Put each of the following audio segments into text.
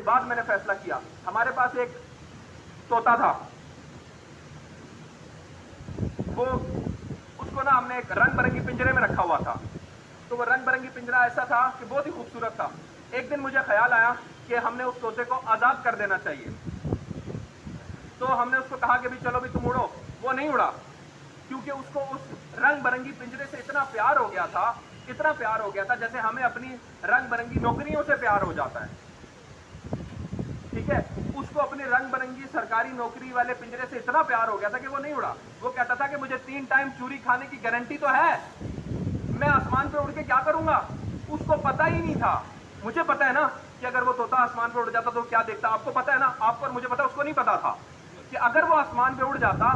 बाद मैंने फैसला किया। हमारे पास एक तोता था, वो उसको ना हमने एक रंग बिरंगी पिंजरे में रखा हुआ था। तो वो रंग बिरंगी पिंजरा ऐसा था कि बहुत ही खूबसूरत था। एक दिन मुझे ख्याल आया कि हमने उस तोते को आजाद कर देना चाहिए। तो हमने उसको कहा कि भी चलो भी तुम उड़ो। वो नहीं उड़ा, क्योंकि उसको उस रंग बिरंगी पिंजरे से इतना प्यार हो गया था, इतना प्यार हो गया था जैसे हमें अपनी रंग बिरंगी नौकरियों से प्यार हो जाता है। ठीक है, उसको अपनी रंग बिरंगी सरकारी नौकरी वाले पिंजरे से इतना प्यार हो गया था कि वो नहीं उड़ा। वो कहता था कि मुझे 3 टाइम चूरी खाने की गारंटी तो है, मैं आसमान पे उड़ के क्या करूंगा। उसको पता ही नहीं था। मुझे पता है ना कि अगर वो तोता आसमान पे उड़ जाता तो क्या देखता। आपको पता है ना, आपको और मुझे पता है, उसको नहीं पता था कि अगर वो आसमान पे उड़ जाता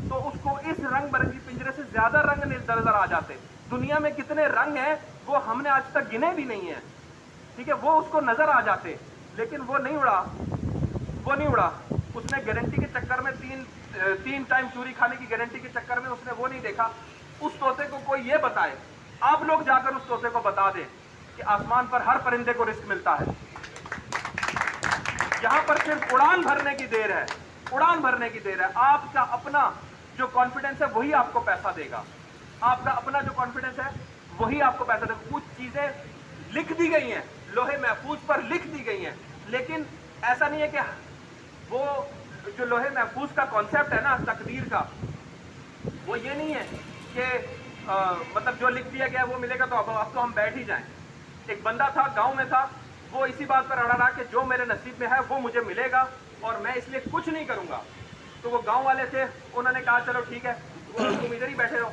तो उसको इस रंग बिरंगी पिंजरे से ज्यादा रंग नजर आ जाते। दुनिया में कितने रंग हैं वो हमने आज तक गिने भी नहीं है। ठीक है, वो उसको नजर आ जाते, लेकिन वो नहीं उड़ा। वो नहीं उड़ा। उसने गारंटी के चक्कर में तीन टाइम चूरी खाने की गारंटी के चक्कर में उसने वो नहीं देखा। उस तोते को कोई ये बताए, आप लोग जाकर उस तोते को बता दें कि आसमान पर हर परिंदे को रिस्क मिलता है। यहां पर सिर्फ उड़ान भरने की देर है, उड़ान भरने की देर है। आपका अपना जो कॉन्फिडेंस है वही आपको पैसा देगा। आपका अपना जो कॉन्फिडेंस है वही आपको पैसा देगा। कुछ चीजें लिख दी गई हैं, लोहे महफूज पर लिख दी गई हैं, लेकिन ऐसा नहीं है कि वो जो लोहे महफूज का कॉन्सेप्ट है ना तकदीर का, वो ये नहीं है कि मतलब जो लिख दिया गया वो मिलेगा तो अब तो हम बैठ ही जाएं। एक बंदा था, गांव में था, वो इसी बात पर अड़ा रहा कि जो मेरे नसीब में है वो मुझे मिलेगा और मैं इसलिए कुछ नहीं करूंगा। तो वो गांव वाले थे, उन्होंने कहा चलो ठीक है तुम इधर ही बैठे रहो।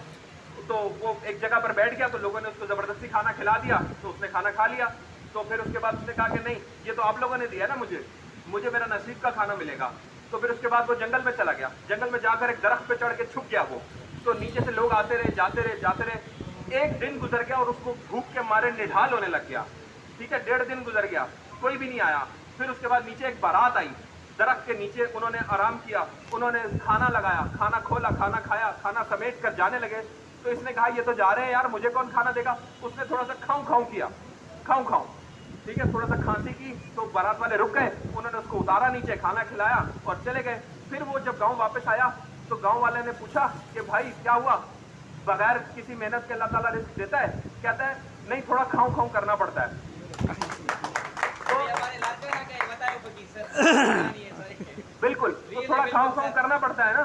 तो वो एक जगह पर बैठ गया, तो लोगों ने उसको जबरदस्ती खाना खिला दिया, तो उसने खाना खा लिया। तो फिर उसके बाद उसने कहा कि नहीं, ये तो आप लोगों ने दिया ना, मुझे मेरा नसीब का खाना मिलेगा। तो फिर उसके बाद वो जंगल में चला गया। जंगल में जाकर एक दरख्त पे चढ़ के छुप गया वो। तो नीचे से लोग आते रहे, जाते रहे, जाते रहे। एक दिन गुजर गया और उसको भूख के मारे निढाल होने लग गया। ठीक है, 1.5 दिन गुजर गया, कोई भी नहीं आया। फिर उसके बाद नीचे एक बारात आई, दरख्त के नीचे उन्होंने आराम किया, उन्होंने खाना लगाया, खाना खोला, खाना खाया, खाना समेट कर जाने लगे। तो इसने कहा ये तो जा रहे हैं यार, मुझे कौन खाना देगा। उसने थोड़ा सा खाऊं खाऊं किया, खाऊं खाऊं, ठीक है, थोड़ा सा खांसी की। तो बारात वाले रुक गए, उन्होंने उसको उतारा नीचे, खाना खिलाया और चले गए। फिर वो जब गांव वापस आया तो गांव वाले ने पूछा कि भाई क्या हुआ, बगैर किसी मेहनत के अल्लाह ताला रिस्क देता है? कहता है नहीं, थोड़ा खाऊं खाऊं करना पड़ता है। बिल्कुल, तो थोड़ा खाऊं खाऊं करना पड़ता है ना।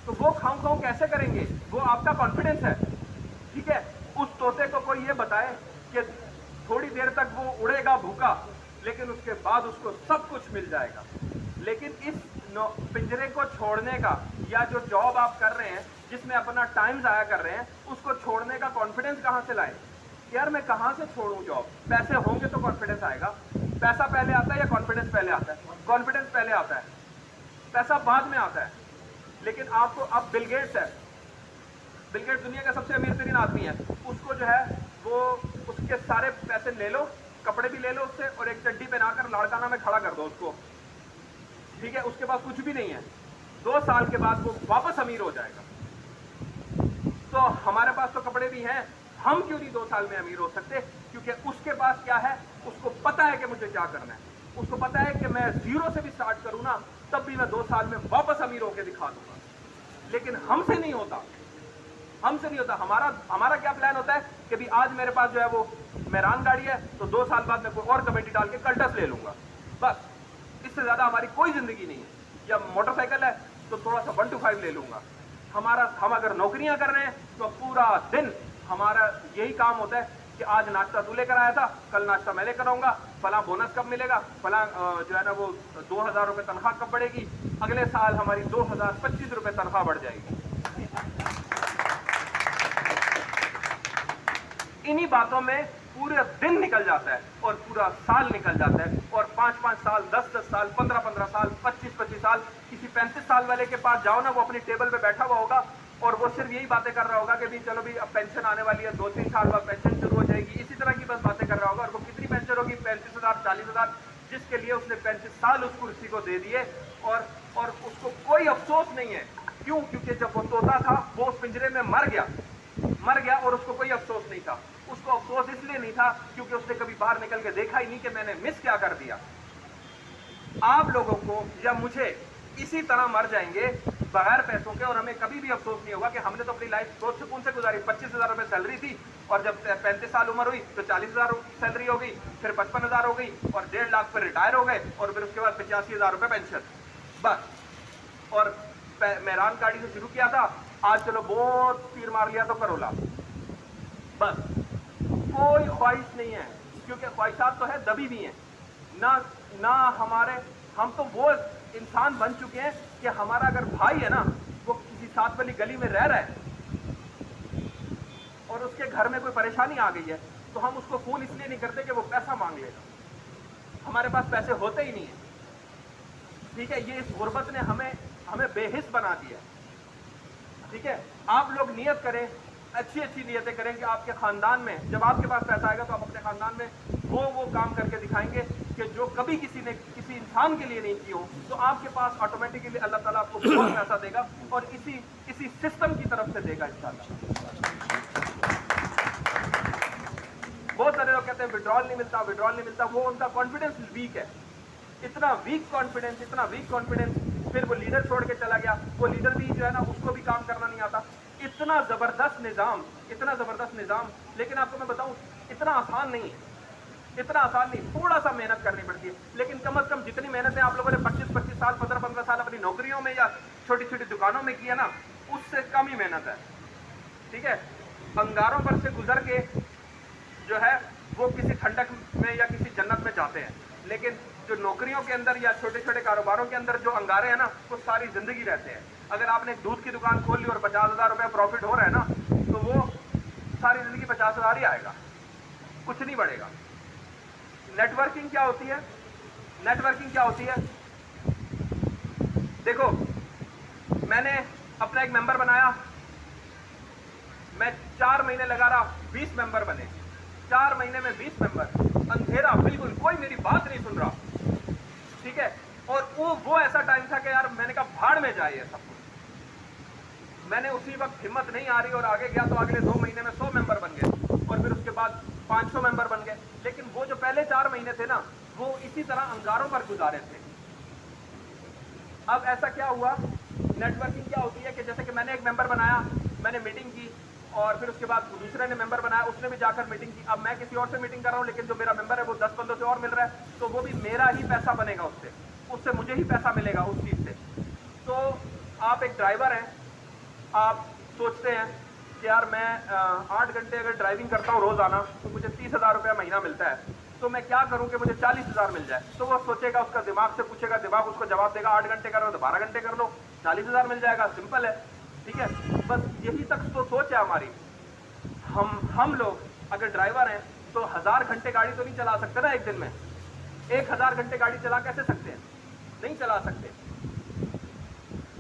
तो वो खाऊं खाऊं कैसे करेंगे? वो आपका कॉन्फिडेंस है। ठीक है, उस तोते को कोई ये बताए कि थोड़ी देर तक वो उड़ेगा भूखा, लेकिन उसके बाद उसको सब कुछ मिल जाएगा। लेकिन इस पिंजरे को छोड़ने का, या जो जॉब आप कर रहे हैं जिसमें अपना टाइम जाया कर रहे हैं, उसको छोड़ने का कॉन्फिडेंस कहां से लाएं? यार मैं कहां से छोड़ूं जॉब? पैसे होंगे तो कॉन्फिडेंस आएगा। पैसा पहले आता है या कॉन्फिडेंस पहले आता है? कॉन्फिडेंस पहले आता है, पैसा बाद में आता है। लेकिन आपको, अब बिल गेट्स है, बिल गेट्स दुनिया का सबसे अमीर तरीन आदमी है, उसको जो है वो उसके सारे पैसे ले लो, कपड़े भी ले लो उससे, और एक चड्डी पहनाकर लाड़काना में खड़ा कर दो उसको। ठीक है, उसके पास कुछ भी नहीं है, 2 साल के बाद वो वापस अमीर हो जाएगा। तो हमारे पास तो कपड़े भी हैं, हम क्यों नहीं 2 साल में अमीर हो सकते? क्योंकि उसके पास क्या है, उसको पता है कि मुझे क्या करना है। उसको पता है कि मैं 0 से भी स्टार्ट करूं ना, तब भी मैं 2 साल में वापस अमीर होकर दिखा दूंगा। लेकिन हमसे नहीं होता, हमसे नहीं होता। हमारा क्या प्लान होता है कि भी आज मेरे पास जो है वो मेरान गाड़ी है, तो 2 साल बाद मैं कोई और कमेटी डाल के कल्टस ले लूंगा, बस। इससे ज्यादा हमारी कोई जिंदगी नहीं है। या मोटरसाइकिल है तो थोड़ा सा 1 to 5 ले लूंगा। हम अगर नौकरियां कर रहे हैं तो पूरा दिन हमारा यही काम होता है कि आज नाश्ता तू लेकर आया था, कल नाश्ता मैं लेकर आऊंगा, फला बोनस कब मिलेगा, फला जो है ना वो 2000 रुपये तनख्वाह कब बढ़ेगी, अगले साल हमारी 2025 रुपये तनख्वाह बढ़ जाएगी। इन्हीं बातों में पूरा दिन निकल जाता है और पूरा साल निकल जाता है, और 5-5 साल, 10-10 साल, 15-15 साल, 25-25 साल। किसी 35 साल वाले के पास जाओ ना, वो अपनी टेबल पे बैठा हुआ होगा और वो सिर्फ यही बातें कर रहा होगा कि भी चलो भी अब पेंशन आने वाली है, 2-3 साल बाद पेंशन शुरू हो जाएगी, इसी तरह की बस बातें कर रहा होगा। और वो कितनी पेंशन होगी? 35,000, 40,000, जिसके लिए उसने 35 साल उस कुर्सी को दे दिए, और उसको कोई अफसोस नहीं है। क्यों? क्योंकि जब वो तोता था वो उस पिंजरे में मर गया और उसको कोई अफसोस नहीं था। उसको अफसोस इसलिए नहीं था क्योंकि उसने कभी बाहर निकल के देखा ही नहीं कि मैंने मिस क्या कर दिया। आप लोगों को या मुझे इसी तरह मर जाएंगे बगैर पैसों के, और हमें कभी भी अफसोस नहीं होगा कि हमने तो अपनी लाइफ बहुत सुकून से गुजारी। 25,000 रुपए सैलरी थी, और जब 35 साल उम्र हुई तो 40,000 सैलरी हो गई, फिर 55,000 हो गई, और 1.5 लाख पर रिटायर हो गए, और फिर उसके बाद 85,000 रुपए पेंशन बस। और मेहरान गाड़ी से शुरू किया था, आज चलो बहुत तीर मार लिया तो करोला, बस। कोई ख्वाहिश नहीं है, क्योंकि ख्वाहिशात तो है दबी भी हैं ना। ना हमारे, हम तो वो इंसान बन चुके हैं कि हमारा अगर भाई है ना, वो किसी साथ वाली गली में रह रहा है और उसके घर में कोई परेशानी आ गई है, तो हम उसको फोन इसलिए नहीं करते कि वो पैसा मांग लेगा। हमारे पास पैसे होते ही नहीं है, ठीक है। ये इस गुर्बत ने हमें बेहिस बना दिया, ठीक है। आप लोग नियत करें, अच्छी अच्छी नियतें करें कि आपके खानदान में जब आपके पास पैसा आएगा तो आप अपने खानदान में वो काम करके दिखाएंगे कि जो कभी किसी ने किसी इंसान के लिए नहीं की हो। तो आपके पास ऑटोमेटिकली अल्लाह ताला आपको बहुत पैसा देगा, और इसी सिस्टम की तरफ से देगा इंशाल्लाह। बहुत सारे लोग कहते हैं विड्रॉल नहीं मिलता, वो उनका कॉन्फिडेंस वीक है। इतना वीक कॉन्फिडेंस, फिर वो लीडर छोड़ के चला गया। वो लीडर भी जो है ना, उसको भी काम करना नहीं आता। इतना जबरदस्त निजाम, लेकिन आपको मैं बताऊं, इतना आसान नहीं है, थोड़ा सा मेहनत करनी पड़ती है। लेकिन कम से कम जितनी मेहनत है आप लोगों ने 25-25 साल, 15-15 साल अपनी नौकरियों में या छोटी छोटी दुकानों में किया ना, उससे कम ही मेहनत है, ठीक है। अंगारों पर से गुजर के जो है वो किसी ठंडक में या किसी जन्नत में जाते हैं, लेकिन जो नौकरियों के अंदर या छोटे छोटे कारोबारों के अंदर जो अंगारे हैं ना, वो सारी जिंदगी रहते हैं। अगर आपने एक दूध की दुकान खोल ली और 50,000 रुपये प्रॉफिट हो रहा है ना, तो वो सारी जिंदगी 50,000 ही आएगा, कुछ नहीं बढ़ेगा। नेटवर्किंग क्या होती है? देखो, मैंने अपना एक मेंबर बनाया, मैं 4 महीने लगा रहा, 20 मेंबर बने। 4 महीने में 20 मेंबर, अंधेरा बिल्कुल, कोई मेरी बात नहीं सुन रहा, ठीक है। और वो ऐसा टाइम था कि यार मैंने कहा भाड़ में जाए ये सब कुछ। मैंने उसी वक्त हिम्मत नहीं आ रही और आगे गया, तो अगले 2 महीने में 100 मेंबर बन गए, और फिर उसके बाद 500 मेंबर बन गए। लेकिन वो जो पहले 4 महीने थे ना, वो इसी तरह अंगारों पर गुजारे थे। अब ऐसा क्या हुआ, नेटवर्किंग क्या होती है कि जैसे कि मैंने एक मेंबर बनाया, मैंने मीटिंग की, और फिर उसके बाद दूसरे ने मेंबर बनाया, उसने भी जाकर मीटिंग की। अब मैं किसी और से मीटिंग कर रहा हूं, लेकिन जो मेरा मेंबर है वो 10 बंदों से और मिल रहा है, तो वो भी मेरा ही पैसा बनेगा, उससे मुझे ही पैसा मिलेगा उस चीज से। तो आप एक ड्राइवर हैं, आप सोचते हैं कि यार मैं 8 घंटे अगर ड्राइविंग करता हूँ रोजाना, तो मुझे 30,000 रुपया महीना मिलता है, तो मैं क्या करूं कि मुझे 40,000 मिल जाए। तो वो सोचेगा, उसका दिमाग से पूछेगा, दिमाग उसको जवाब देगा, 8 घंटे करो तो 12 घंटे कर लो, 40,000 मिल जाएगा, सिंपल है, ठीक है। बस यही तक तो सोच है हमारी। हम लोग अगर ड्राइवर हैं तो 1000 घंटे गाड़ी तो नहीं चला सकते ना एक दिन में। 1000 घंटे गाड़ी चला कैसे सकते हैं? नहीं चला सकते,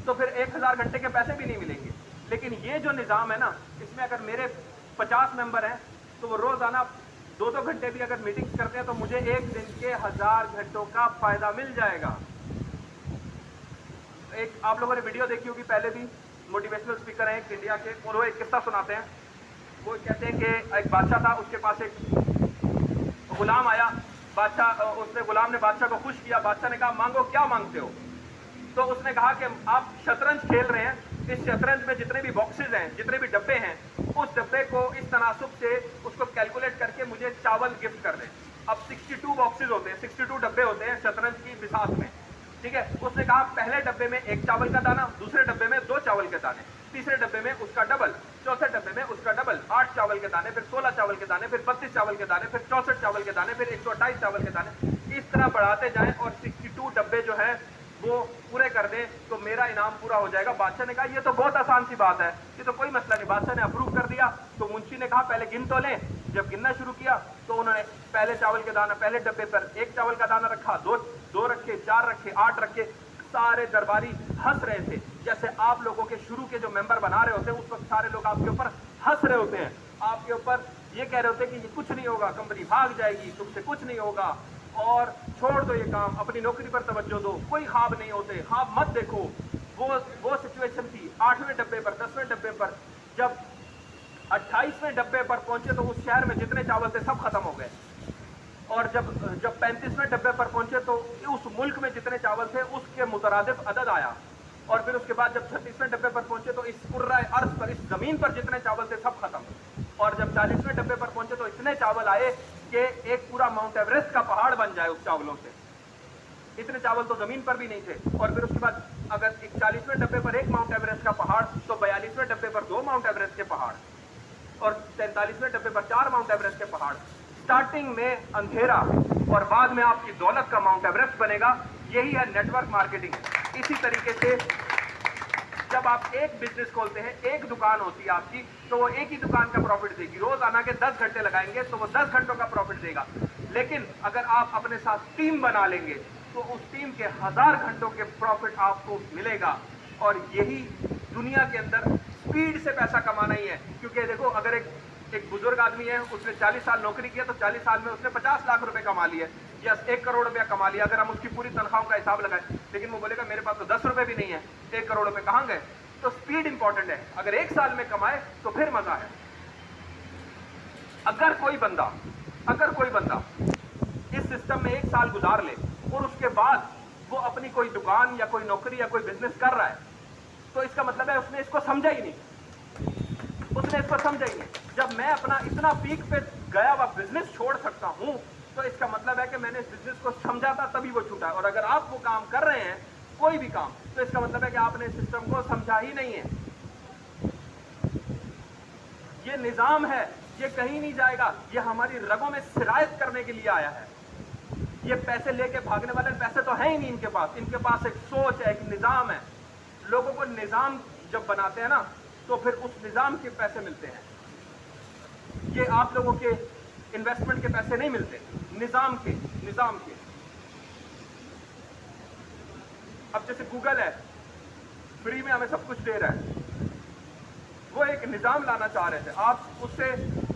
तो फिर 1000 घंटे के पैसे भी नहीं मिलेंगे। लेकिन ये जो निज़ाम है ना, इसमें अगर मेरे 50 मेंबर हैं, तो वो रोजाना 2-2 घंटे भी अगर मीटिंग्स करते हैं, तो मुझे एक दिन के 1000 घंटों का फायदा मिल जाएगा। एक आप लोगों ने वीडियो देखी होगी, पहले भी मोटिवेशनल स्पीकर हैं एक इंडिया के, और वो एक किस्सा सुनाते हैं। वो कहते हैं कि एक बादशाह था, उसके पास एक गुलाम आया। गुलाम ने बादशाह को खुश किया। बादशाह ने कहा, मांगो, क्या मांगते हो? तो उसने कहा कि आप शतरंज खेल रहे हैं, इस शतरंज में जितने भी बॉक्सेस हैं, जितने भी डब्बे हैं, उस डब्बे को इस तनासुब से उसको कैलकुलेट करके मुझे चावल गिफ्ट कर दें। अब 62 बॉक्सेस होते हैं, 62 डब्बे होते हैं शतरंज की बिसात में, ठीक है। उसने कहा पहले डब्बे में 1 चावल का दाना, दूसरे डब्बे में 2 चावल के दाने, तीसरे डब्बे में उसका डबल, चौथे डब्बे में उसका डबल, 8 चावल के दाने, फिर 16 चावल के दाने, फिर 32 चावल के दाने, फिर 64 चावल के दाने, फिर 128 चावल के दाने। इस तरह बढ़ाते जाएं और 62 डब्बे जो है वो पूरे कर दें, तो मेरा इनाम पूरा हो जाएगा। बादशाह ने कहा ये तो बहुत आसान सी बात है, ये तो कोई मसला नहीं। बादशाह ने अप्रूव कर दिया। तो मुंशी ने कहा पहले गिन तो लें। जब गिनना शुरू किया तो उन्होंने पहले चावल के दाना, पहले डब्बे पर 1 चावल का दाना रखा, 2 रखे, 4 रखे, 8 रखे। सारे दरबारी हंस रहे थे, जैसे आप लोगों के शुरू के जो मेंबर बना रहे होते हैं, उस वक्त सारे लोग आपके ऊपर हंस रहे होते हैं, आपके ऊपर ये कह रहे होते हैं कि ये कुछ नहीं होगा, कंपनी भाग जाएगी, तुमसे कुछ नहीं होगा, और छोड़ दो ये काम, अपनी नौकरी पर तवज्जो दो, कोई ख्वाब नहीं होते, ख्वाब मत देखो। वो सिचुएशन थी। 8वें डब्बे पर, 10वें डब्बे पर, जब 28वें डब्बे पर पहुंचे तो उस शहर में जितने चावल थे सब खत्म हो गए। और जब 35वें डब्बे पर पहुंचे तो उस मुल्क में जितने चावल थे उसके मुतरादिफ अदद आया, और फिर उसके बाद जब 36वें डब्बे पर पहुंचे तो इस कुर्राए अर्ज पर, इस जमीन पर जितने चावल थे सब खत्म, और जब 40वें डब्बे पर पहुंचे तो इतने चावल आए कि एक पूरा माउंट एवरेस्ट का पहाड़ बन जाए उस चावलों से। इतने चावल तो जमीन पर भी नहीं थे। और फिर उसके बाद अगर 41वें डब्बे पर एक माउंट एवरेस्ट का पहाड़, तो 42वें डब्बे पर 2 माउंट एवरेस्ट के पहाड़, और 43वें डब्बे पर 4 माउंट एवरेस्ट के पहाड़। स्टार्टिंग में अंधेरा और बाद में आपकी दौलत का माउंट एवरेस्ट बनेगा। यही है नेटवर्क मार्केटिंग। इसी तरीके से जब आप एक बिजनेस खोलते हैं, एक दुकान होती है आपकी, तो वो एक ही दुकान का प्रॉफिट देगी। रोज आना के 10 घंटे लगाएंगे तो वो 10 घंटों का प्रॉफिट देगा। लेकिन अगर आप अपने साथ टीम बना लेंगे तो उस टीम के 1000 घंटों के प्रॉफिट आपको मिलेगा। और यही दुनिया के अंदर स्पीड से पैसा कमाना ही है। क्योंकि देखो, अगर एक बुजुर्ग आदमी है, उसने 40 साल नौकरी किया तो 40 साल में उसने 50 लाख रुपए कमा लिए या 1 करोड़ रुपया कमा लिया, अगर हम उसकी पूरी तनख्वाहों का हिसाब लगाएं। लेकिन वो बोलेगा मेरे पास तो 10 रुपए भी नहीं है, 1 करोड़ रुपए कहां गए? तो स्पीड इंपॉर्टेंट है। अगर 1 साल में कमाए तो फिर मजा है। अगर कोई बंदा इस सिस्टम में 1 साल गुजार ले और उसके बाद वो अपनी कोई दुकान या कोई नौकरी या कोई बिजनेस कर रहा है, तो इसका मतलब है उसने इसको समझा ही नहीं। जब मैं अपना इतना पीक पे गया हुआ बिजनेस छोड़ सकता हूं, तो इसका मतलब है कि मैंने इस बिजनेस को समझा था, तभी वो छूटा है। और अगर आप वो काम कर रहे हैं, कोई भी काम, तो इसका मतलब है कि आपने इस सिस्टम को समझा ही नहीं है। ये निजाम है, ये कहीं नहीं जाएगा। ये हमारी रगों में सिरायत करने के लिए आया है। ये पैसे लेके भागने वाले पैसे तो हैं ही नहीं इनके पास। इनके पास एक सोच है, एक निजाम है। लोगों को निजाम जब बनाते हैं ना, तो फिर उस निजाम के पैसे मिलते हैं। ये आप लोगों के इन्वेस्टमेंट के पैसे नहीं मिलते, निजाम के। अब जैसे गूगल है, फ्री में हमें सब कुछ दे रहा है। वो एक निजाम लाना चाह रहे थे। आप उससे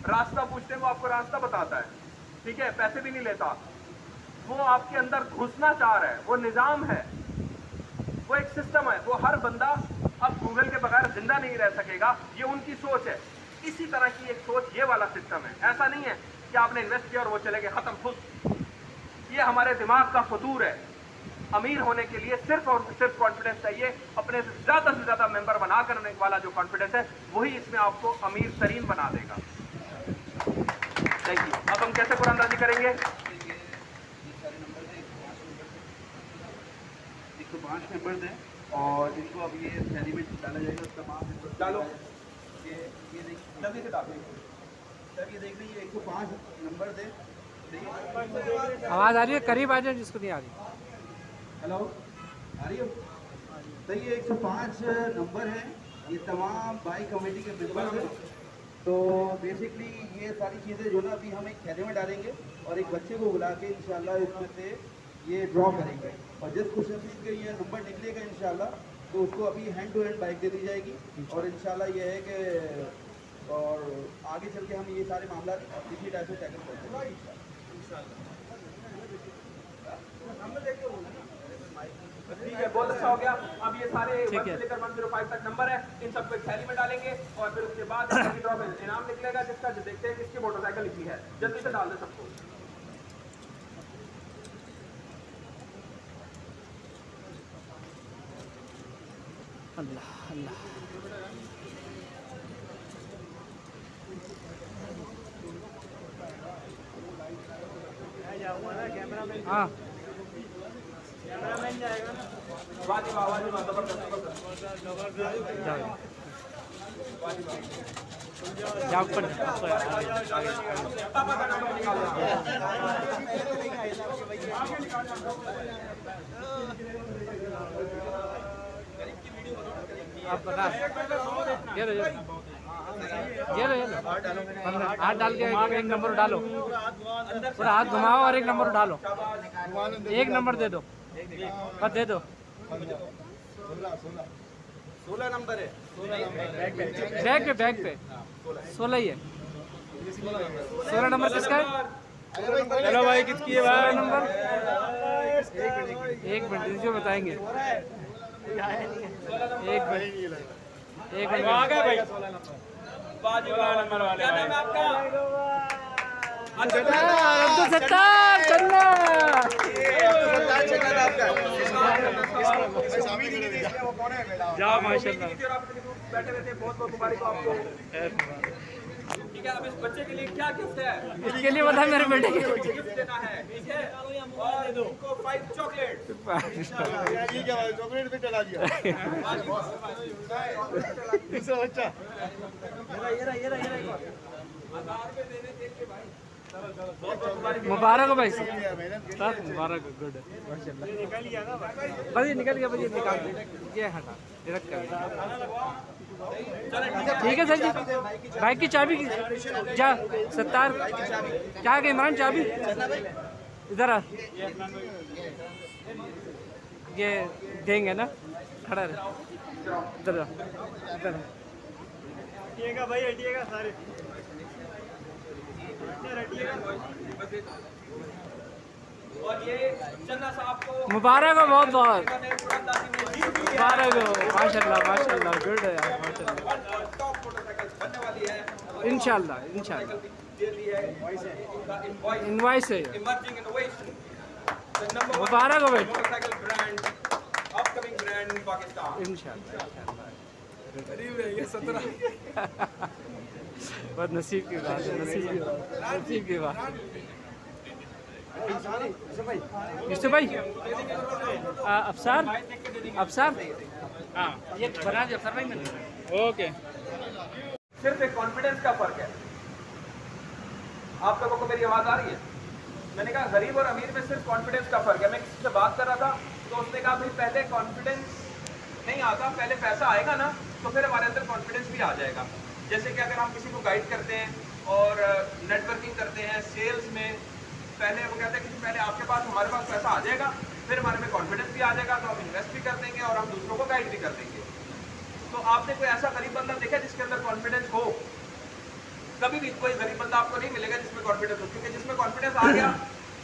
रास्ता पूछते हैं, वो आपको रास्ता बताता है, ठीक है, पैसे भी नहीं लेता। वो आपके अंदर घुसना चाह रहा है, वो निजाम है, वो एक सिस्टम है। वो हर बंदा अब गूगल के बगैर जिंदा नहीं रह सकेगा। ये उनकी सोच है। इसी तरह की एक सोच ये वाला सिस्टम है। ऐसा नहीं है कि आपने इन्वेस्ट किया और वो चले गए, खत्म, खुश। ये हमारे दिमाग का फतूर है। अमीर होने के लिए सिर्फ और सिर्फ कॉन्फिडेंस चाहिए। अपने से ज्यादा मेंबर बना करने वाला जो कॉन्फिडेंस है, वही इसमें आपको अमीर तरीन बना देगा। Thank you. अब हम कैसे कुरानदाजी करेंगे? 105 नंबर दें और इनको अब ये थैली में डाला जाएगा। उसका माप डालो, ये देखिए, जल्दी से डालो। सर ये देख लीजिए, 105 नंबर दें। आवाज़ आ रही है? करीब आ जाए जिसको नहीं आ रही। हेलो, आ रही हो? तो ये 105 नंबर है। ये तमाम बाई कमेटी के मेंबर हैं। तो बेसिकली ये सारी चीज़ें जो ना अभी हम एक थैले में डालेंगे और एक बच्चे को बुला के इंशाल्लाह इसमें से ये ड्रॉ करेंगे। और जिस खुशनसीब के ये नंबर निकलेगा इंशाल्लाह, तो उसको अभी हैंड टू हैंड बाइक दे दी जाएगी। और इंशाल्लाह ये है कि और आगे चल के हम ये सारे मामला इसी टाइप से टैकल करते हैं। ठीक है, बहुत अच्छा हो गया। अब ये सारे 1 से लेकर 105 तक नंबर है, इन सबको एक थैली में डालेंगे और फिर उसके बाद ड्रॉ में इनाम निकलेगा, जिसका जो देखते हैं किसकी मोटरसाइकिल निकली है। जल्दी से डाल दे सबको। अल्लाह अल्लाह। हाँ, जाओ ऊपर। आप बता, ये लो 8 डाल के एक नंबर डालो, पूरा हाथ घुमाओ और एक नंबर डालो। एक नंबर दे दो, बस दे दो। 16 नंबर है। बैग पे 16 ही है। 16 नंबर किसका है? चलो भाई, किसकी है भाई? 16 नंबर। एक मिनट जो बताएंगे। एक मिनट आ गए भाई, 16 नंबर वाले। क्या नाम है आपका? अब्दुल सत्तार चन्ना। जाओ माशाल्लाह। बैठे हुए थे, बहुत बहुत मुबारक हो आपको। ठीक है, अब इस बच्चे के लिए क्या गिफ्ट है? इसके लिए बता मेरे बेटे के गिफ्ट देना है, ठीक है? और उनको 5 चॉकलेट। चॉकलेट भी चला दिया दूसरा बच्चा। मुबारक हो भाई साहब, मुबारक हो, गुड माशाल्लाह। भाई निकल गया भाई, निकाल ये हटा ये रख कर। ठीक है सर जी, बाइक की चाबी जा सत्तार क्या है इमरान, चाबी इधर आ, ये देंगे ना, खड़ा रहे इधर इधर। हटिएगा भाई, हटिएगा सारे। और ये चन्ना साहब को मुबारक हो, बहुत बहुत मुबारक मुबारक हो, माशाल्लाह माशाल्लाह, गुड है यार माशाल्लाह। टॉप मोटरसाइकिल बनने वाली है। इंशाल्लाह इंशाल्लाह इनवॉइस है ये। इमर्जिंग इनोवेशन, द नंबर 1 मुबारक हो भाई, मोटरसाइकिल ब्रांड, अपकमिंग ब्रांड इन पाकिस्तान। इंशाल्लाह बहुत नसीब की बात है, नसीब की बात, नसीब की बात। यूसुफ भाई, अफसार अफसार हाँ ये बना दिया अफसार भाई मैंने। ओके। सिर्फ एक कॉन्फिडेंस का फर्क है। आप लोगों को मेरी आवाज आ रही है? मैंने कहा गरीब और अमीर में सिर्फ कॉन्फिडेंस का फर्क है। मैं किसी से बात कर रहा था तो उसने कहा भाई पहले कॉन्फिडेंस नहीं आता, पहले पैसा आएगा ना तो फिर हमारे अंदर कॉन्फिडेंस भी आ जाएगा। जैसे कि अगर हम किसी को गाइड करते हैं और नेटवर्किंग करते हैं सेल्स में, पहले वो कहते हैं कि पहले आपके पास हमारे पास पैसा आ जाएगा, फिर हमारे में कॉन्फिडेंस भी आ जाएगा तो हम इन्वेस्ट भी कर देंगे और हम दूसरों को गाइड भी कर देंगे। तो आपने कोई ऐसा गरीब बंदा देखा जिसके अंदर कॉन्फिडेंस हो? कभी भी कोई गरीब बंदा आपको नहीं मिलेगा जिसमें कॉन्फिडेंस हो, क्योंकि जिसमें कॉन्फिडेंस आ गया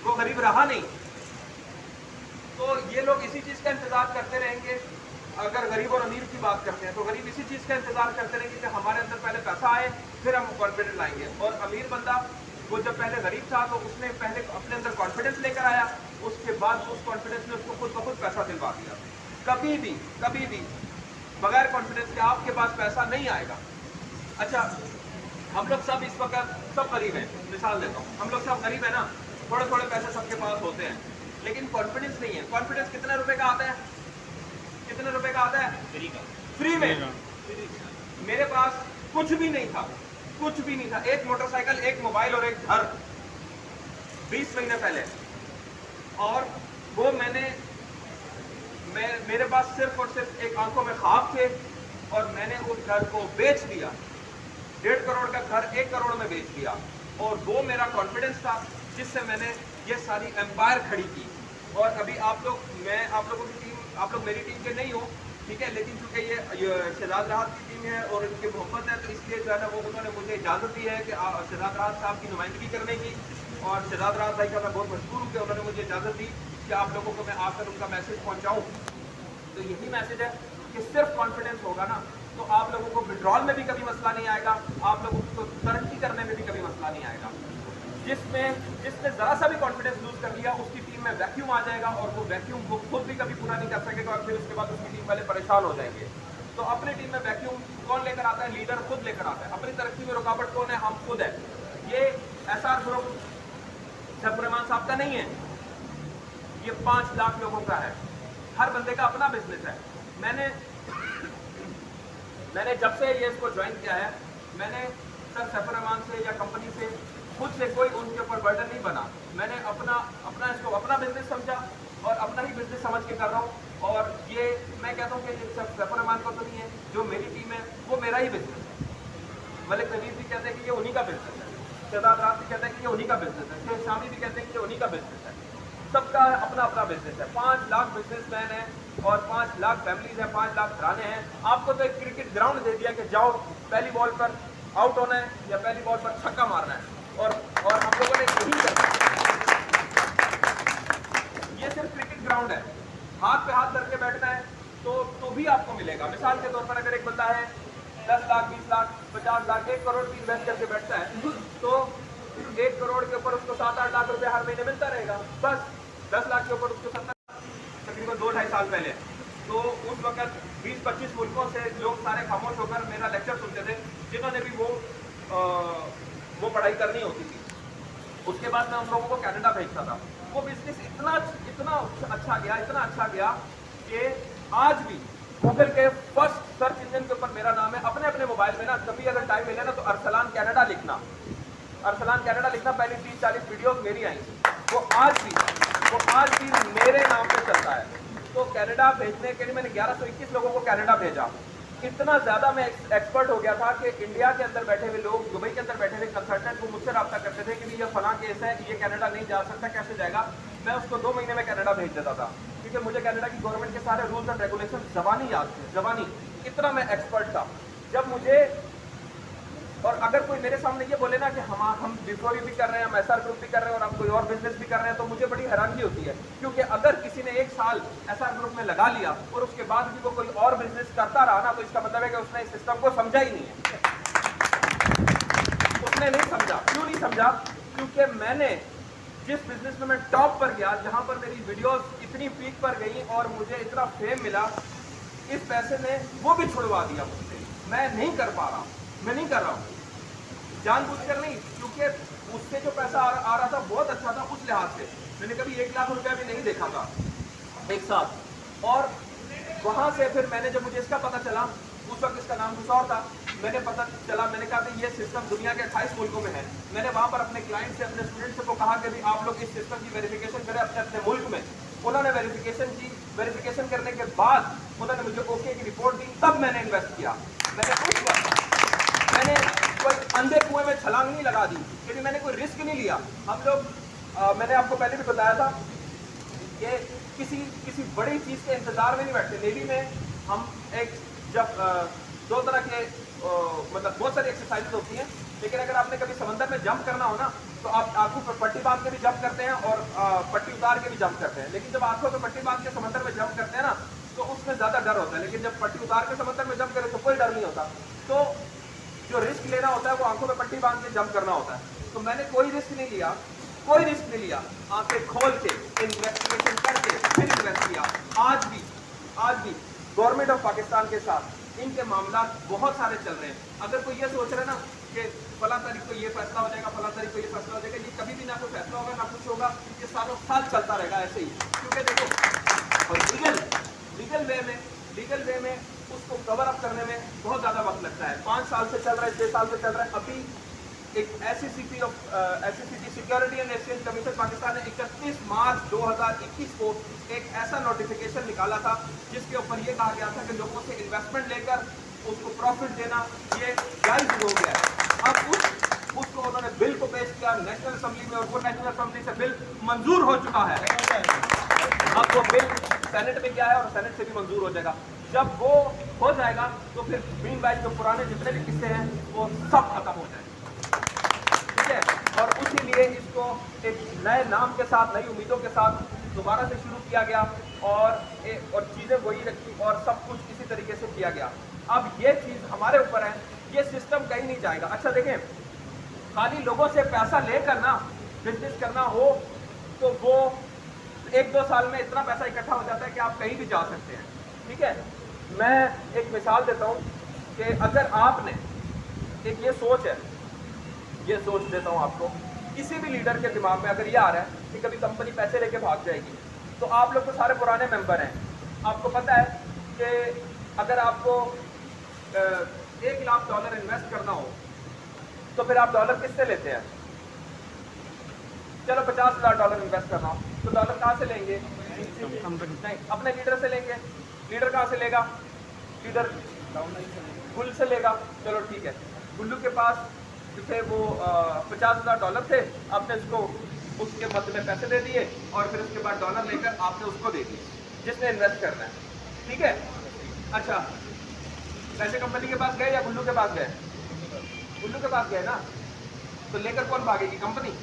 वो गरीब रहा नहीं। तो ये लोग इसी चीज का इंतजार करते रहेंगे। अगर गरीब और अमीर की बात करते हैं तो गरीब इसी चीज का इंतजार करते रहेंगे कि हमारे अंदर पहले पैसा आए फिर हम कॉन्फिडेंस लाएंगे। और अमीर बंदा वो जब पहले गरीब था तो उसने पहले अपने अंदर कॉन्फिडेंस लेकर आया, उसके बाद उस कॉन्फिडेंस ने उसको खुद ब खुद पैसा दिलवा दिया। कभी भी बगैर कॉन्फिडेंस के आपके पास पैसा नहीं आएगा। अच्छा, हम लोग सब इस वक्त सब गरीब हैं, मिसाल देता हूँ, हम लोग सब गरीब है ना, थोड़े थोड़े पैसे सबके पास होते हैं, लेकिन कॉन्फिडेंस नहीं है। कॉन्फिडेंस कितने रुपए का आता है? कितने रुपए का आता है? फ्री में। मेरे पास कुछ भी नहीं था, कुछ भी नहीं था, एक मोटरसाइकिल, एक मोबाइल और एक घर 20 महीने पहले। और वो मेरे पास सिर्फ और सिर्फ एक आंखों में ख्वाब थे और मैंने उस घर को बेच दिया। 1.5 करोड़ का घर 1 करोड़ में बेच दिया। और वो मेरा कॉन्फिडेंस था जिससे मैंने ये सारी एम्पायर खड़ी की। और अभी आप लोग मेरी टीम के नहीं हो, ठीक है, लेकिन चूंकि ये शहजाद राहत की टीम है और इनकी मोहब्बत है तो इसलिए जो है ना वो उन्होंने मुझे इजाज़त दी है कि शहजाद राहत साहब की नुमाइंदगी करने की। और शहजाद राहत भाई का मैं बहुत मशहूर हूँ कि उन्होंने मुझे इजाज़त दी कि आप लोगों को मैं आकर उनका मैसेज पहुँचाऊँ। तो यही मैसेज है कि सिर्फ कॉन्फिडेंस होगा ना तो आप लोगों को विड्रॉल में भी कभी मसला नहीं आएगा, आप लोगों को तरक्की करने में भी कभी मसला नहीं आएगा। जिसने ज़रा सा भी कॉन्फिडेंस लूज कर लिया उसकी टीम में वैक्यूम आ जाएगा और वो वैक्यूम वो खुद भी कभी पूरा नहीं कर सकेगा और फिर उसके बाद उसकी टीम वाले परेशान हो जाएंगे। तो अपनी टीम में वैक्यूम कौन लेकर आता है? लीडर खुद लेकर आता है। अपनी तरक्की में रुकावट कौन है? हम खुद है। ये एसआर ग्रुप जफर रहमान साहब का नहीं है, ये 5 लाख लोगों का है। हर बंदे का अपना बिजनेस है। मैंने जब से ये इसको ज्वाइन किया है मैंने सर जफर रहमान से या कंपनी से खुद से कोई उनके ऊपर बर्डन नहीं बना। मैंने इसको अपना बिजनेस समझा और अपना ही बिजनेस समझ के कर रहा हूँ। और ये मैं कहता हूँ कि ये सब जफर रहमान का तो नहीं है, जो मेरी टीम है वो मेरा ही बिजनेस है। मलिक नवीद भी कहते हैं कि ये उन्हीं का बिजनेस है, शहजाद राहत भी कहते हैं कि ये उन्हीं का बिजनेस है, शेख शामी भी कहते हैं कि ये उन्हीं का बिजनेस है। सबका अपना अपना बिजनेस है। 5 लाख बिजनेसमैन है और 5 लाख फैमिलीज हैं, 5 लाख घराने हैं। आपको तो एक क्रिकेट ग्राउंड दे दिया कि जाओ पहली बॉल पर आउट होना है या पहली बॉल पर छक्का मारना है और हम लोगों ने यही करना है। ये सिर्फ क्रिकेट ग्राउंड है, हाथ पे हाथ धर के बैठना है तो भी आपको मिलेगा। मिसाल के तौर पर अगर एक बंदा है 10 लाख 20 लाख 50 लाख 1 करोड़ भी इन्वेस्ट करके बैठता है तो 1 करोड़ के ऊपर उसको 7-8 लाख रुपए हर महीने मिलता रहेगा, बस 10 लाख के ऊपर उसको 70, तकरीबन 2-2.5 साल पहले। तो उस वक्त 20-25 मुल्कों से लोग सारे खामोश होकर मेरा लेक्चर सुनते थे, जिन्होंने भी वो पढ़ाई करनी होती थी। उसके बाद मैं उन लोगों को कनाडा भेजता था। वो बिजनेस इतना अच्छा गया कि आज भी गूगल के फर्स्ट सर्च इंजन के ऊपर मेरा नाम है। अपने मोबाइल में ना कभी अगर टाइम मिले ना तो अरसलान कनाडा लिखना, पहली 30-40 वीडियोस मेरी आई, वो आज भी मेरे नाम पे चलता है। तो कनाडा भेजने के लिए मैंने 1121 लोगों को कनाडा भेजा। इतना ज़्यादा मैं एक्सपर्ट हो गया था कि इंडिया के अंदर बैठे हुए लोग, दुबई के अंदर बैठे हुए कंसल्टेंट वो मुझसे रब्ता करते थे कि ये फलां केस है, ये कनाडा नहीं जा सकता, कैसे जाएगा। मैं उसको 2 महीने में कनाडा भेज देता था, क्योंकि मुझे कनाडा की गवर्नमेंट के सारे रूल्स एंड रेगुलेशन ज़बानी याद थे, ज़बानी। इतना मैं एक्सपर्ट था। जब मुझे, और अगर कोई मेरे सामने ये बोले ना कि हम विप्रो भी कर रहे हैं, हम एसआर ग्रुप भी कर रहे हैं और हम कोई और बिजनेस भी कर रहे हैं, तो मुझे बड़ी हैरानगी होती है। क्योंकि अगर किसी ने 1 साल एसआर ग्रुप में लगा लिया और उसके बाद भी वो कोई और बिजनेस करता रहा ना, तो इसका मतलब है कि उसने इस सिस्टम को समझा ही नहीं है। उसने नहीं समझा। क्यों नहीं समझा? क्योंकि मैंने जिस बिजनेस में मैं टॉप पर गया, जहां पर मेरी वीडियोस इतनी पीक पर गई और मुझे इतना फेम मिला, इस पैसे ने वो भी छुड़वा दिया मुझसे। मैं नहीं कर पा रहा, मैं नहीं कर रहा हूँ जानबूझकर नहीं, क्योंकि उससे जो पैसा आ रहा था बहुत अच्छा था। उस लिहाज से मैंने कभी 1 लाख रुपया भी नहीं देखा था एक साथ। और वहां से फिर मैंने, जब मुझे इसका पता चला, उस वक्त इसका नाम कुछ और था, मैंने पता चला, मैंने कहा कि ये सिस्टम दुनिया के 28 मुल्कों में है। मैंने वहां पर अपने क्लाइंट से, अपने स्टूडेंट से को कहा कि भी आप लोग इस सिस्टम की वेरिफिकेशन करें अपने मुल्क में। उन्होंने वेरिफिकेशन की। वेरिफिकेशन करने के बाद उन्होंने मुझे ओके की रिपोर्ट दी, तब मैंने इन्वेस्ट किया। मैंने उस वक्त कोई अंधे कुएं में छलांग नहीं लगा दी, क्योंकि मैंने कोई रिस्क नहीं लिया। हम लोग, मैंने आपको पहले भी बताया था कि किसी बड़ी चीज के इंतजार में नहीं बैठते। नेवी में हम जब 2 तरह के मतलब बहुत सारी एक्सरसाइजेज होती हैं, लेकिन अगर आपने कभी समंदर में जंप करना हो ना, तो आप आंखों पर पट्टी बांध के भी जंप करते हैं और पट्टी उतार के भी जंप करते हैं। लेकिन जब आंखों पर पट्टी बांध के समंदर में जंप करते हैं ना, तो उसमें ज्यादा डर होता है। लेकिन जब पट्टी उतार के समंदर में जंप करें तो कोई डर नहीं होता। तो जो रिस्क लेना होता है वो आंखों में पट्टी बांध के जंप करना होता है। तो मैंने कोई रिस्क नहीं लिया, आंखें खोल के इन्वेस्टिगेशन करके फिर इन्वेस्ट किया। आज भी गवर्नमेंट ऑफ पाकिस्तान के साथ इनके मामला बहुत सारे चल रहे हैं। अगर कोई ये सोच रहा है ना कि फला तारीख को ये फैसला हो जाएगा, फला तारीख को ये फैसला हो जाएगा, ये कभी भी ना कोई फैसला होगा ना कुछ होगा। ये सालों साल चलता रहेगा ऐसे ही। क्योंकि देखो, और लीगल वे में उसको कवर अप करने में बहुत ज़्यादा वक्त लगता है। 5 साल से चल रहा है, 6 साल से चल रहा है। अभी एक SECT security and exchange commission Pakistan ने 31 मार्च 2021 को एक ऐसा नोटिफिकेशन निकाला था, जिसके ऊपर ये कहा गया था कि लोगों से इन्वेस्टमेंट लेकर उसको प्रॉफिट देना ये जायज़ हो गया है। अब उसको उन्होंने बिल को पेश किया नेशनल असेंबली में, और वो नेशनल असेंबली से बिल मंजूर हो चुका है। अब वो बिल सेनेट में गया है और सेनेट से भी मंजूर हो जाएगा। जब वो हो जाएगा तो फिर मीनवाइल जो पुराने जितने भी किस्से हैं वो सब खत्म हो जाएंगे, ठीक है। और उसी लिए इसको एक नए नाम के साथ, नई उम्मीदों के साथ दोबारा से शुरू किया गया, और चीज़ें वही रखी और सब कुछ इसी तरीके से किया गया। अब ये चीज़ हमारे ऊपर है, ये सिस्टम कहीं नहीं जाएगा। अच्छा देखें, खाली लोगों से पैसा लेकर ना बिजनेस करना हो तो वो 1-2 साल में इतना पैसा इकट्ठा हो जाता है कि आप कहीं भी जा सकते हैं, ठीक है। मैं एक मिसाल देता हूँ कि अगर आपने एक ये सोच देता हूँ आपको, किसी भी लीडर के दिमाग में अगर ये आ रहा है कि कभी कंपनी पैसे लेके भाग जाएगी, तो आप लोग तो सारे पुराने मेंबर हैं, आपको पता है कि अगर आपको $1 लाख इन्वेस्ट करना हो तो फिर आप डॉलर किससे लेते हैं? चलो $50,000 इन्वेस्ट करना हो तो डॉलर कहाँ से लेंगे? नहीं, अपने लीडर से लेंगे। लीडर कहाँ से लेगा? लीडर गुल से लेगा। चलो ठीक है, गुल्लू के पास जो थे वो $50,000 थे, आपने उसके मध्य में पैसे दे दिए और फिर उसके बाद डॉलर लेकर आपने उसको दे दिए जिसने इन्वेस्ट करना है, ठीक है। अच्छा, पैसे कंपनी के पास गए या गुल्लू के पास गए? गुल्लू के पास गए ना, तो लेकर कौन भागेगी? कंपनी।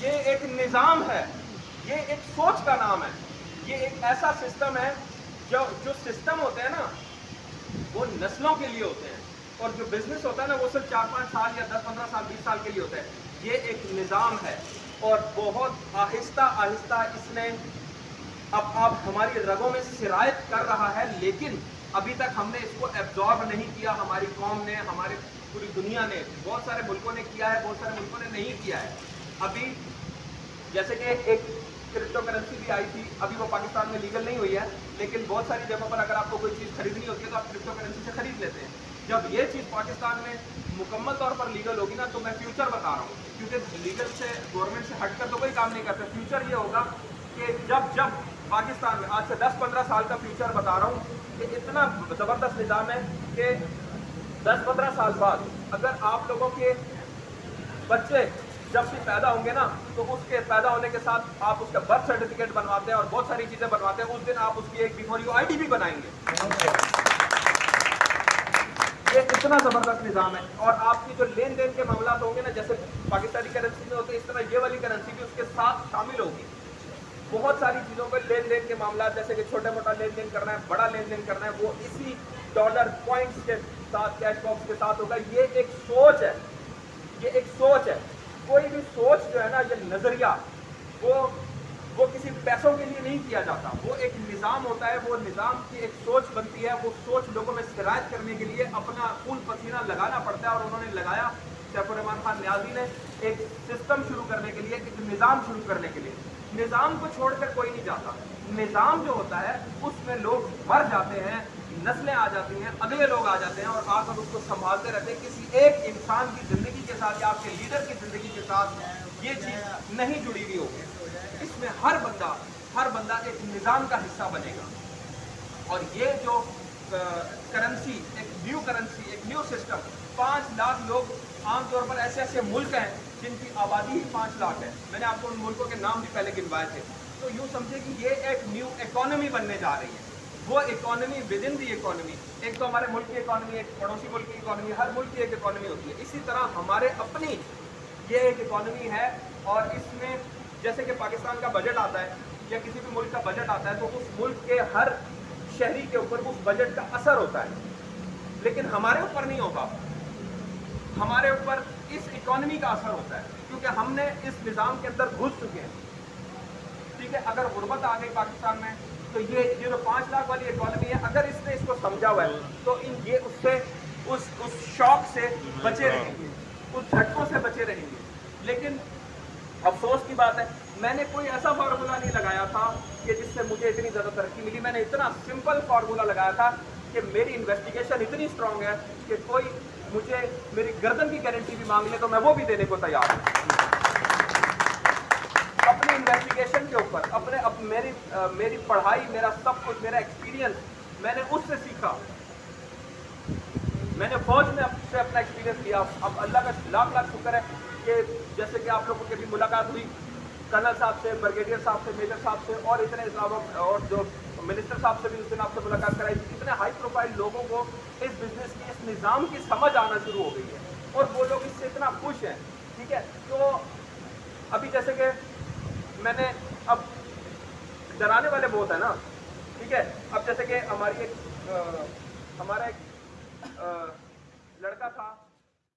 ये एक निजाम है, ये एक सोच का नाम है, ये एक ऐसा सिस्टम है जो सिस्टम होते हैं ना वो नस्लों के लिए होते हैं, और जो बिजनेस होता है ना वो सिर्फ 4-5 साल या 10-15 साल 20 साल के लिए होता है। ये एक निज़ाम है और बहुत आहिस्ता आहिस्ता इसने अब हमारी रगों में सिरायत कर रहा है, लेकिन अभी तक हमने इसको एब्जॉर्ब नहीं किया। हमारी कौम ने, हमारे पूरी दुनिया ने, बहुत सारे मुल्कों ने किया है, बहुत सारे मुल्कों ने नहीं किया है। अभी जैसे कि एक क्रिप्टो करेंसी भी आई थी, अभी वो पाकिस्तान में लीगल नहीं हुई है, लेकिन बहुत सारी जगहों पर अगर आपको कोई चीज़ खरीदनी होती है तो आप क्रिप्टो करेंसी से खरीद लेते हैं। जब ये चीज़ पाकिस्तान में मुकम्मल तौर पर लीगल होगी ना, तो मैं फ्यूचर बता रहा हूँ, क्योंकि लीगल से, गवर्नमेंट से हटकर तो कोई काम नहीं करता। फ्यूचर ये होगा कि जब पाकिस्तान में, आज से 10-15 साल का फ्यूचर बता रहा हूँ, कि इतना ज़बरदस्त निज़ाम है कि 10-15 साल बाद अगर आप लोगों के बच्चे जब भी पैदा होंगे ना, तो उसके पैदा होने के साथ आप उसका बर्थ सर्टिफिकेट बनवाते हैं और बहुत सारी चीज़ें बनवाते हैं, उस दिन आप उसकी एक बिफोर यू ID भी बनाएंगे। ये इतना ज़बरदस्त निज़ाम है। और आपकी जो लेन देन के मामला होंगे ना, जैसे पाकिस्तानी करेंसी में होते हैं, इस तरह ये वाली करेंसी भी उसके साथ शामिल होगी। बहुत सारी चीज़ों को लेन देन के मामला, जैसे कि छोटा मोटा लेन देन करना है, बड़ा लेन देन करना है, वो इसी डॉलर पॉइंट्स के साथ, कैश बॉक्स के साथ होगा। ये एक सोच है, ये एक सोच है। कोई भी सोच जो है ना, ये नज़रिया, वो किसी पैसों के लिए नहीं किया जाता, वो एक निज़ाम होता है। वो निज़ाम की एक सोच बनती है, वो सोच लोगों में सिरायत करने के लिए अपना खून पसीना लगाना पड़ता है, और उन्होंने लगाया। सैफुर्रहमान खान नियाज़ी ने एक सिस्टम शुरू करने के लिए, एक निज़ाम शुरू करने के लिए। निज़ाम को छोड़कर कोई नहीं जाता। निज़ाम जो होता है उसमें लोग मर जाते हैं, नस्लें आ जाती हैं, अगले लोग आ जाते हैं और आकर उसको संभालते रहते हैं। किसी एक इंसान की ज़िंदगी के साथ या आपके लीडर की ज़िंदगी के साथ ये चीज़ नहीं जुड़ी हुई होगी। इसमें हर बंदा एक निज़ाम का हिस्सा बनेगा। और ये जो करेंसी, एक न्यू सिस्टम, 5 लाख लोग, आमतौर पर ऐसे मुल्क हैं जिनकी आबादी ही 5 लाख है। मैंने आपको उन मुल्कों के नाम भी पहले गिनवाए थे। तो यूँ समझे कि ये एक न्यू इकोनॉमी बनने जा रही है। वो economy with in the economy, एक तो हमारे मुल्क की इकोनॉमी, एक पड़ोसी मुल्क की इकोनॉमी, हर मुल्क की एक इकोनॉमी होती है। इसी तरह हमारे अपनी ये एक इकोनॉमी है। और इसमें जैसे कि पाकिस्तान का बजट आता है या किसी भी मुल्क का बजट आता है, तो उस मुल्क के हर शहरी के ऊपर उस बजट का असर होता है, लेकिन हमारे ऊपर नहीं होगा। हमारे ऊपर इस इकोनॉमी का असर होता है, क्योंकि हमने इस निज़ाम के अंदर घुस चुके हैं। ठीक है, अगर गुर्बत आ गई पाकिस्तान में, तो ये जो 5 लाख वाली इकोनॉमी है, अगर इसने इसको समझा हुआ है, तो ये उससे उस शॉक से बचे रहेंगे, उस झटकों से बचे रहेंगे। लेकिन अफसोस की बात है, मैंने कोई ऐसा फार्मूला नहीं लगाया था कि जिससे मुझे इतनी ज़्यादा तरक्की मिली। मैंने इतना सिंपल फार्मूला लगाया था कि मेरी इन्वेस्टिगेशन इतनी स्ट्रांग है कि कोई मुझे मेरी गर्दन की गारंटी भी मांग ले तो मैं वो भी देने को तैयार हूँ। अपनी इन्वेस्टिगेशन के ऊपर, मेरी पढ़ाई, मेरा सब कुछ, मेरा एक्सपीरियंस, मैंने उससे सीखा। मैंने फौज में से अपना एक्सपीरियंस लिया। अब अल्लाह का लाख लाख शुक्र है कि जैसे कि आप लोगों की भी मुलाकात हुई कर्नल साहब से, ब्रिगेडियर साहब से, मेजर साहब से, और इतने और जो मिनिस्टर साहब से भी उस दिन आपसे मुलाकात कराई थी। इतने हाई प्रोफाइल लोगों को इस बिजनेस की, इस निज़ाम की समझ आना शुरू हो गई है, और वो लोग इससे इतना खुश हैं। ठीक है, तो अभी जैसे कि मैंने, अब डराने वाले बहुत है ना। ठीक है, अब जैसे कि हमारा एक लड़का था,